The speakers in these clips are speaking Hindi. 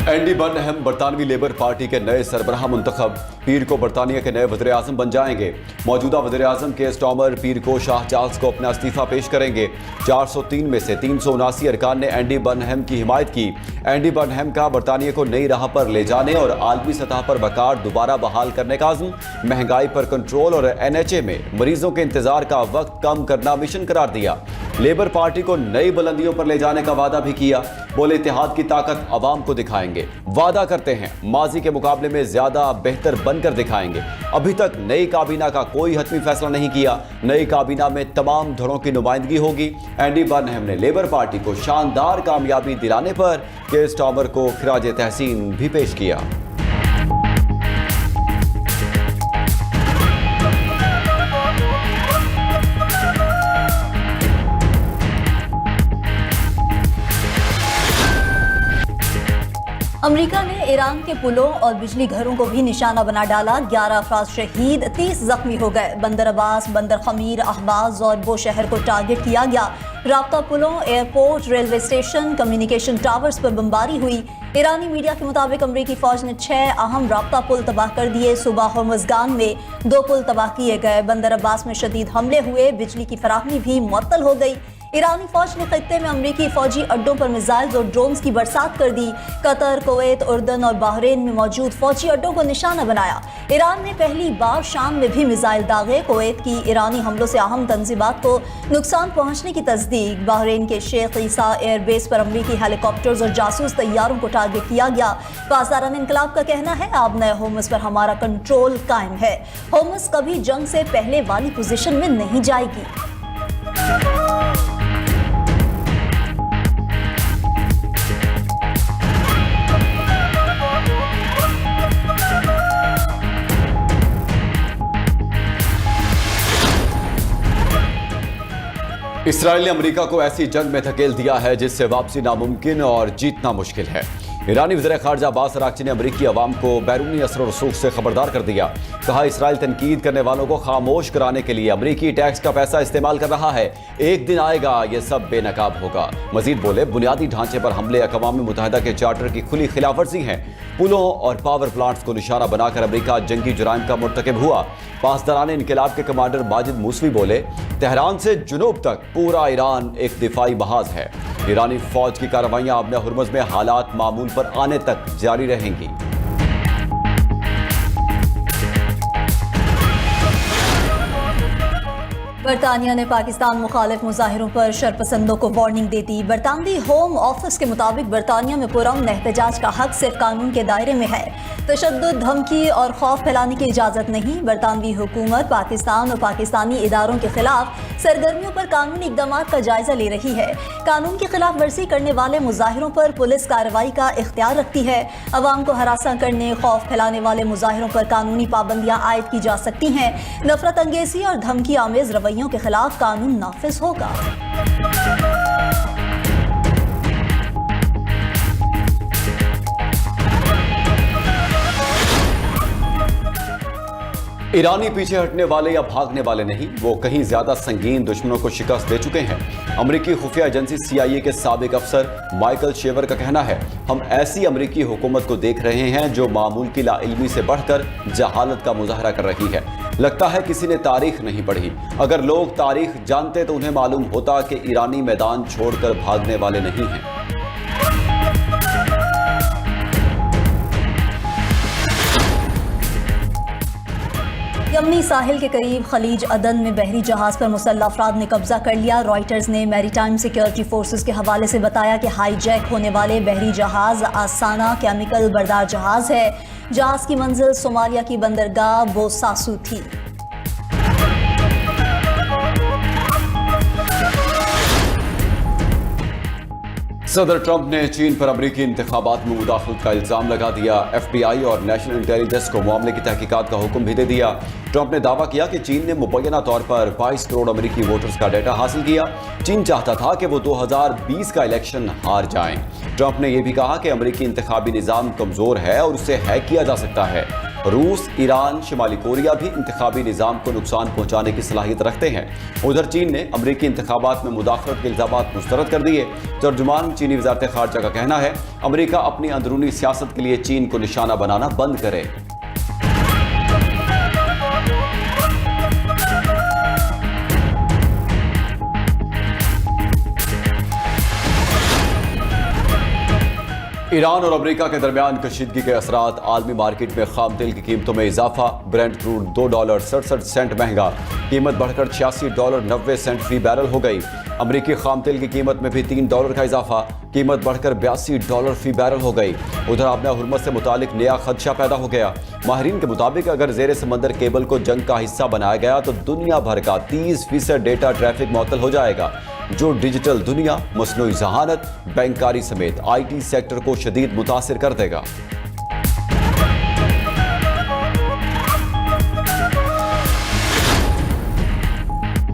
एंडी बर्नहम बरतानवी लेबर पार्टी के नए सरबराह मुंतखब, पीर को बरतानिया के नए वज़ीर आज़म बन जाएंगे। मौजूदा वज़ीर आज़म केयर स्टार्मर पीर को शाह चार्ल्स को अपना इस्तीफ़ा पेश करेंगे। 403 में से 379 अरकान ने एंडी बर्नहम की हिमायत की। एंडी बर्नहम का बरतानिया को नई राह पर ले जाने और आलमी सतह पर वक़ार दोबारा बहाल करने का अज़्म, महंगाई पर कंट्रोल और NHA में मरीजों के इंतजार का वक्त कम करना मिशन करार दिया। लेबर पार्टी को नई बुलंदियों पर ले जाने का वादा भी किया। बोले इत्तेहाद की ताकत अवाम को दिखाएंगे। वादा करते हैं माजी के मुकाबले में ज्यादा बेहतर बनकर दिखाएंगे। अभी तक नई काबीना का कोई हतमी फैसला नहीं किया। नई काबीना में तमाम धड़ों की नुमाइंदगी होगी। एंडी बर्नहम ने लेबर पार्टी को शानदार कामयाबी दिलाने पर केयर स्टार्मर को खिराज तहसीन भी पेश किया। अमेरिका ने ईरान के पुलों और बिजली घरों को भी निशाना बना डाला। 11 अफराद शहीद, 30 जख्मी हो गए। बंदर अब्बास, बंदर खमीर, अहबाज और बो शहर को टारगेट किया गया। राब्ता पुलों, airport, railway station, communication towers पर बमबारी हुई। ईरानी मीडिया के मुताबिक अमरीकी फौज ने 6 अहम राब्ता पुल तबाह कर दिए। सुबह होर्मुज़गान में 2 पुल तबाह किए गए। बंदर अब्बास में शदीद हमले हुए। बिजली की फराहमी भी मुअत्तल हो गई। ईरानी फौज ने खित्ते में अमरीकी फौजी अड्डों पर मिसाइल्स और ड्रोन्स की बरसात कर दी। कतर, कुवैत, उर्दन और बहरीन में मौजूद फौजी अड्डों को निशाना बनाया। ईरान ने पहली बार शाम में भी मिसाइल दागे। कुवैत की ईरानी हमलों से अहम तंजीबात को नुकसान पहुंचने की तस्दीक। बहरीन के शेख ईसा एयरबेस पर अमरीकी हेलीकॉप्टर्स और जासूस तैयारों को टारगेट किया गया। पासदारान इनकलाब का कहना है अब नए होमस पर हमारा कंट्रोल कायम है। होमस कभी जंग से पहले वाली पोजीशन में नहीं जाएगी। इसराइल ने अमेरिका को ऐसी जंग में धकेल दिया है जिससे वापसी नामुमकिन और जीतना मुश्किल है। ईरानी वज़ीर ख़ारजा अब्बास अराग़ची ने अमरीकी अवाम को बैरूनी असर और रसूख से खबरदार कर दिया। कहा इसराइल तनकीद करने वालों को खामोश कराने के लिए अमरीकी टैक्स का पैसा इस्तेमाल कर रहा है। एक दिन आएगा ये सब बेनकाब होगा। मजीद बोले बुनियादी ढांचे पर हमले अक़वाम मुत्तहिदा के चार्टर की खुली खिलाफवर्जी है। पुलों और पावर प्लांट्स को निशाना बनाकर अमरीका जंगी जुराइम का मुर्तकिब हुआ। पासदारान इनकलाब के कमांडर माजिद मूसवी बोले तेहरान से जुनूब तक पूरा ईरान एक दिफाई बहाज है। ईरानी फौज की कार्रवाइयां अब हुर्मुज़ में हालात मामूल पर आने तक जारी रहेंगी। बरतानिया ने पाकिस्तान मुखालिफ मुजाहिरों पर शरपसंदों को वार्निंग दे दी। बरतानवी होम ऑफिस के मुताबिक बरतानिया में पुरअमन एहतजाज का हक सिर्फ कानून के दायरे में है। तशद्दुद, धमकी और खौफ फैलाने की इजाज़त नहीं। बरतानवी हुकूमत पाकिस्तान और पाकिस्तानी इदारों के खिलाफ सरगर्मियों पर कानूनी इक़दाम का जायजा ले रही है। कानून की खिलाफ वर्जी करने वाले मुजाहिरों पर पुलिस कार्रवाई का इख्तियार रखती है। अवाम को हरासा करने, खौफ फैलाने वाले मुजाहिरों पर कानूनी पाबंदियाँ आयद की जा सकती हैं। नफरत अंगेज़ी और धमकी आमेज रवैयों के खिलाफ कानून नाफिज होगा। ईरानी पीछे हटने वाले या भागने वाले नहीं, वो कहीं ज्यादा संगीन दुश्मनों को शिकस्त दे चुके हैं। अमरीकी खुफिया एजेंसी CIA के साबिक अफसर माइकल शेवर का कहना है हम ऐसी अमरीकी हुकूमत को देख रहे हैं जो मामूल की लाइल्मी से बढ़कर जहालत का मुजाहरा कर रही है। लगता है किसी ने तारीख नहीं पढ़ी। अगर लोग तारीख जानते तो उन्हें मालूम होता कि ईरानी मैदान छोड़कर भागने वाले नहीं हैं। यमनी साहिल के करीब खलीज अदन में बहरी जहाज पर मुसल्लह अफराद ने कब्जा कर लिया। रॉयटर्स ने मैरीटाइम सिक्योरिटी फोर्सेस के हवाले से बताया कि हाईजैक होने वाले बहरी जहाज आसाना केमिकल बरदार जहाज है। जहाज की मंजिल सोमालिया की बंदरगाह बोसासू थी। सदर ट्रंप ने चीन पर अमरीकी इंतखाबात में मुदाखलत का इल्जाम लगा दिया। FBI और नेशनल इंटेलिजेंस को मामले की तहकीकात का हुक्म भी दे दिया। ट्रंप ने दावा किया कि चीन ने मुबैना तौर पर 22 करोड़ अमरीकी वोटर्स का डेटा हासिल किया। चीन चाहता था कि वो 2020 का इलेक्शन हार जाएं। ट्रंप ने यह भी कहा कि अमरीकी इंतखाबी निज़ाम कमजोर है और उसे हैक किया जा सकता है। रूस, ईरान, शिमाली कोरिया भी इंतखाबी निज़ाम को नुकसान पहुंचाने की सलाहियत रखते हैं। उधर चीन ने अमरीकी इंतखाबात में मुदाखलत के इल्जामात मुस्तरद कर दिए। तर्जुमान चीनी वज़ारत ख़ारजा का कहना है, अमरीका अपनी अंदरूनी सियासत के लिए चीन को निशाना बनाना बंद करे। ईरान और अमेरिका के दरमियान कशीदगी के असरात, आलमी मार्केट में खाम तेल की कीमतों में इजाफा। ब्रेंट क्रूड $2.67 महंगा, कीमत बढ़कर $86.90 फी बैरल हो गई। अमरीकी खाम तेल की कीमत में भी $3 का इजाफा, कीमत बढ़कर $82 फी बैरल हो गई। उधर आबना हुर्मुज़ से मुतालिक नया खदशा पैदा हो गया। माहिरीन के मुताबिक अगर जेर समंदर केबल को जंग का हिस्सा बनाया गया तो दुनिया भर का 30% डेटा ट्रैफिक मुअत्तल हो जाएगा, जो डिजिटल दुनिया, मसनूई जहानत, बैंककारी समेत IT सेक्टर को शदीद मुतासिर कर देगा।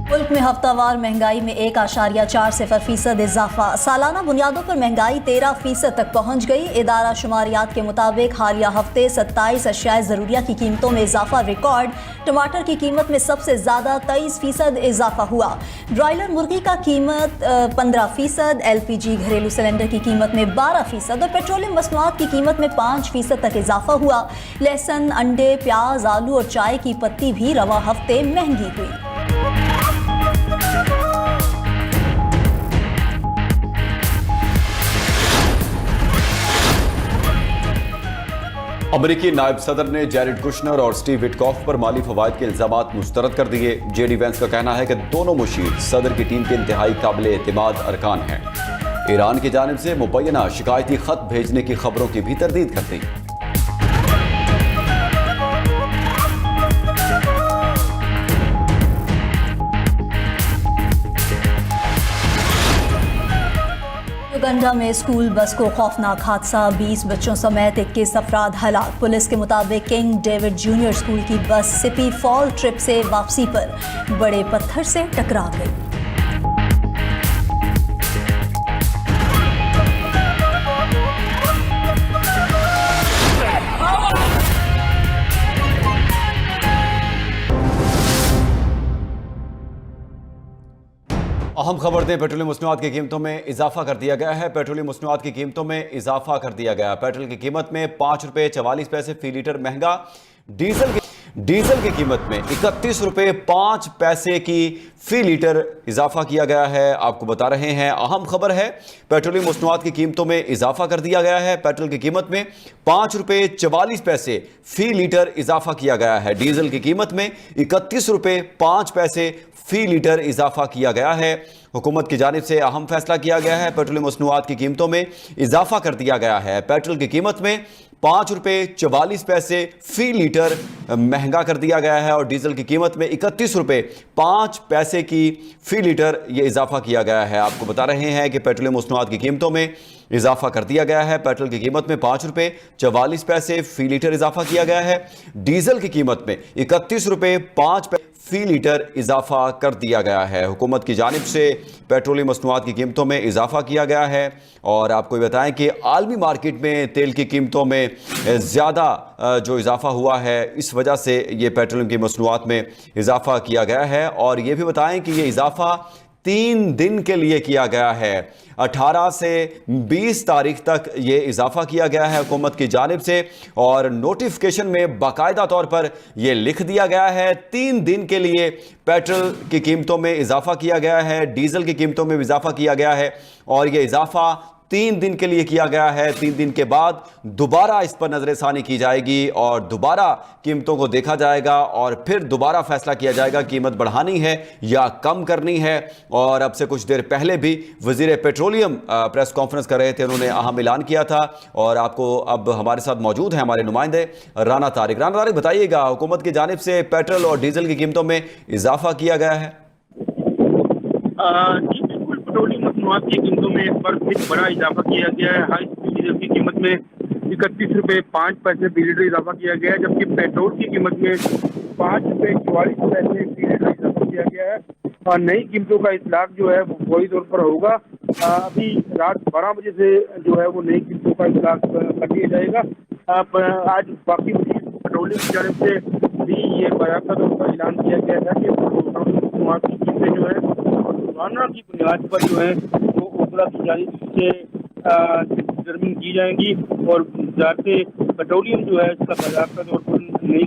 मुल्क में हफ्तावार महंगाई में 1.40% इजाफा। सालाना बुनियादों पर महंगाई 13% तक पहुंच गई। इदारा शुमारियात के मुताबिक हालिया हफ्ते 27 अशियाए ज़रूरिया की कीमतों में इजाफा रिकॉर्ड। टमाटर की कीमत में सबसे ज़्यादा 23% इजाफा हुआ। ब्रॉयलर मुर्गी का कीमत 15%, LPG घरेलू सिलेंडर की कीमत में 12% और पेट्रोलियम मसनूआत की कीमत में 5% तक इजाफा हुआ। लहसुन, अंडे, प्याज, आलू और चाय की पत्ती भी रवा हफ्ते महंगी हुई। अमरीकी नायब सदर ने जैरेड कुशनर और स्टीव विटकॉफ पर माली फवायद के इल्जामात मुस्तरद कर दिए। JD वैंस का कहना है कि दोनों मुशीर सदर की टीम के इंतहाई काबिल एतमाद अरकान हैं। ईरान की जानिब से मुबैना शिकायती खत भेजने की खबरों की भी तरदीद कर दी। युगांडा में स्कूल बस को खौफनाक हादसा, 20 बच्चों समेत 21 अफराद हलाक। पुलिस के मुताबिक किंग डेविड जूनियर स्कूल की बस सिपी फॉल ट्रिप से वापसी पर बड़े पत्थर से टकरा गई। अहम खबर दें, पेट्रोलियम मसनूआत की कीमतों में इजाफा कर दिया गया है। पेट्रोलियम मसनूआत की कीमतों में इजाफा कर दिया गया। पेट्रोल की कीमत में ₹5.44 फी लीटर महंगा। डीजल की कीमत में ₹31.05 की फी लीटर इजाफा किया गया है। आपको बता रहे हैं, अहम खबर है, पेट्रोलियम मसनूआत की कीमतों में इजाफा कर दिया गया है। पेट्रोल की कीमत में ₹5.44 फी लीटर इजाफा किया गया है। डीजल की कीमत में ₹31.05 फी लीटर इजाफा किया गया है। हुकूमत की जानिब से अहम फैसला किया गया है। पेट्रोलियम मसनूआत की कीमतों में इजाफा कर दिया गया है। पेट्रोल की कीमत में ₹5.44 फी लीटर महंगा कर दिया गया है और डीजल की कीमत में ₹31.05 की फी लीटर ये इजाफा किया गया है। आपको बता रहे हैं कि पेट्रोलियम मसनूआत की कीमतों में इजाफा कर दिया गया है। पेट्रोल की कीमत में ₹5.44 फी लीटर इजाफा किया गया है। डीजल की कीमत में ₹31.05 फी लीटर इजाफा कर दिया गया है। हुकूमत की जानिब से पेट्रोलियम मसनूआत की कीमतों में इजाफा किया गया है। और आपको बताएं कि आलमी मार्केट में तेल की कीमतों में ज़्यादा जो इजाफा हुआ है, इस वजह से ये पेट्रोलियम की मसनूआत में इजाफा किया गया है। और ये भी बताएं कि ये इजाफा 3 दिन के लिए किया गया है। 18 से 20 तारीख तक ये इजाफा किया गया है हुकूमत की जानिब से और नोटिफिकेशन में बाकायदा तौर पर यह लिख दिया गया है 3 दिन के लिए पेट्रोल की कीमतों में इजाफा किया गया है, डीजल की कीमतों में इजाफा किया गया है और यह इजाफा 3 दिन के लिए किया गया है। 3 दिन के बाद दोबारा इस पर नजरसानी की जाएगी और दोबारा कीमतों को देखा जाएगा और फिर दोबारा फैसला किया जाएगा कीमत बढ़ानी है या कम करनी है। और अब से कुछ देर पहले भी वजीर पेट्रोलियम प्रेस कॉन्फ्रेंस कर रहे थे, उन्होंने अहम ऐलान किया था। और आपको अब हमारे साथ मौजूद हैं हमारे नुमाइंदे राना तारिक, बताइएगा हुकूमत की जानिब से पेट्रोल और डीजल की कीमतों में इजाफा किया गया है। पेट्रोलियम मसनूआत की कीमतों में इस बार फिर बड़ा इजाफा किया गया है। हाई स्पीड डीजल की कीमत में ₹31.05 फी लीटर इजाफा किया गया है, जबकि पेट्रोल की कीमत में ₹5.44 फी लीटर इजाफा किया गया है। और नई कीमतों का इतलाक जो है वो फौरी तौर पर होगा। अभी रात 12 बजे से जो है वो नई कीमतों का इतलाक कर दिया जाएगा। आज बाकी पेट्रोल पेट्रोलियम की जानिब से भी ये बाकायदा तौर पर ऐलान किया गया था कि पेट्रोल की कीमतें जो है रोजाना की बुनियाद पर जो है वो ऊपरा की जानिब से डिटरमिन की जाएंगी और जाते पेट्रोलियम जो है इसका बाकायदा तौर पर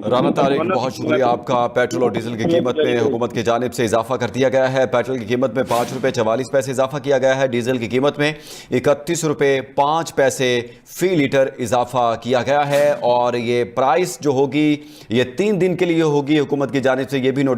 राना तारिक, बहुत शुक्रिया आपका। पेट्रोल और डीजल की कीमत में हुकूमत की जानिब से इजाफा कर दिया गया है। पेट्रोल की कीमत में 5 रुपये 44 पैसे इजाफा किया गया है। डीजल की कीमत में 31 रुपये 5 पैसे फी लीटर इजाफा किया गया है और ये प्राइस जो होगी ये 3 दिन के लिए होगी। हुकूमत की जानिब से ये भी नोटिफिकेशन